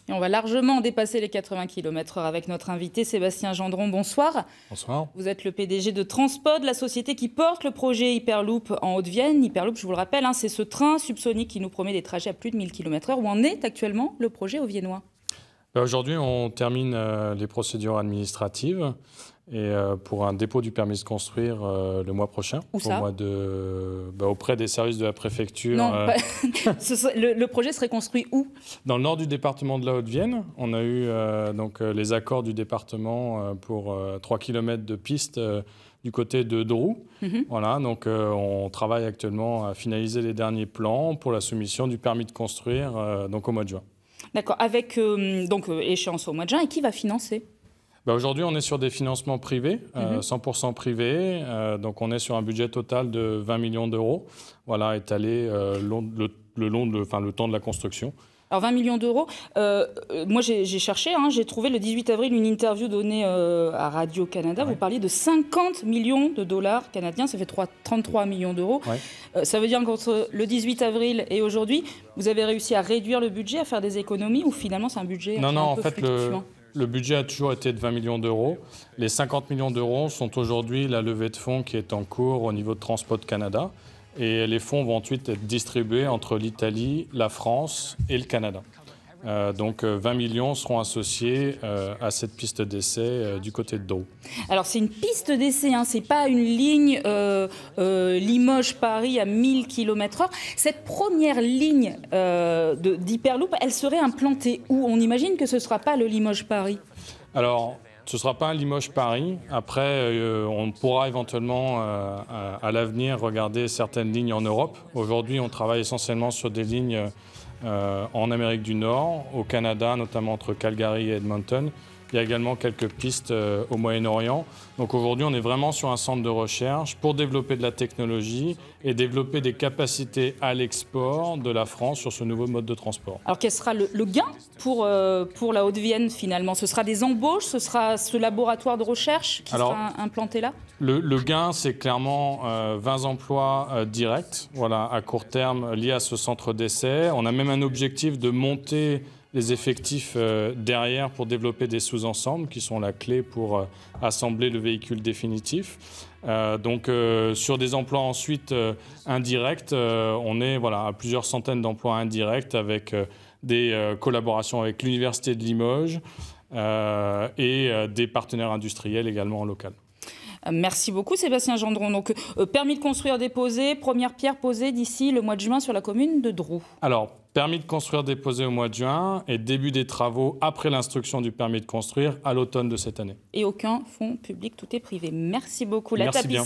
Et on va largement dépasser les 80 km/h avec notre invité Sébastien Gendron. Bonsoir. Bonsoir. Vous êtes le PDG de Transpod, la société qui porte le projet Hyperloop en Haute-Vienne. Hyperloop, je vous le rappelle, c'est ce train subsonique qui nous promet des trajets à plus de 1000 km/h. Où en est actuellement le projet haut-viennois? Aujourd'hui, on termine les procédures administratives et pour un dépôt du permis de construire le mois prochain. Où ça? Auprès des services de la préfecture. Non, le projet serait construit où? Dans le nord du département de la Haute-Vienne. On a eu les accords du département pour 3 km de piste du côté de Drou. Voilà, donc on travaille actuellement à finaliser les derniers plans pour la soumission du permis de construire au mois de juin. D'accord, avec échéance au mois de juin. Et qui va financer? Aujourd'hui, on est sur des financements privés, 100% privés. Donc, on est sur un budget total de 20 millions d'euros, voilà, étalé le temps de la construction. Alors 20 millions d'euros, moi j'ai cherché, j'ai trouvé le 18 avril une interview donnée à Radio-Canada. Ouais. Vous parliez de 50 millions de dollars canadiens, ça fait 33 millions d'euros. Ouais. Ça veut dire qu'entre le 18 avril et aujourd'hui, vous avez réussi à réduire le budget, à faire des économies, ou finalement c'est un budget en fait, le budget a toujours été de 20 millions d'euros. Les 50 millions d'euros sont aujourd'hui la levée de fonds qui est en cours au niveau de Transpod Canada. Et les fonds vont ensuite être distribués entre l'Italie, la France et le Canada. Donc 20 millions seront associés à cette piste d'essai du côté de Drou. Alors c'est une piste d'essai, c'est pas une ligne Limoges-Paris à 1000 km/h. Cette première ligne d'Hyperloop, elle serait implantée où? On imagine que ce ne sera pas le Limoges-Paris. Alors, ce ne sera pas un Limoges-Paris. Après, on pourra éventuellement, à l'avenir, regarder certaines lignes en Europe. Aujourd'hui, on travaille essentiellement sur des lignes en Amérique du Nord, au Canada, notamment entre Calgary et Edmonton. Il y a également quelques pistes au Moyen-Orient. Donc aujourd'hui, on est vraiment sur un centre de recherche pour développer de la technologie et développer des capacités à l'export de la France sur ce nouveau mode de transport. Alors quel sera le gain pour la Haute-Vienne finalement? Ce sera des embauches? Ce sera ce laboratoire de recherche qui sera implanté là? Le gain, c'est clairement 20 emplois directs, voilà, à court terme liés à ce centre d'essai. On a même un objectif de monter les effectifs derrière pour développer des sous-ensembles qui sont la clé pour assembler le véhicule définitif. Sur des emplois ensuite indirects, on est à plusieurs centaines d'emplois indirects avec des collaborations avec l'Université de Limoges et des partenaires industriels également en local. Merci beaucoup Sébastien Gendron. Donc, permis de construire déposé, première pierre posée d'ici le mois de juin sur la commune de Drou. Alors, permis de construire déposé au mois de juin et début des travaux après l'instruction du permis de construire à l'automne de cette année. Et aucun fonds public, tout est privé. Merci beaucoup. Merci bien.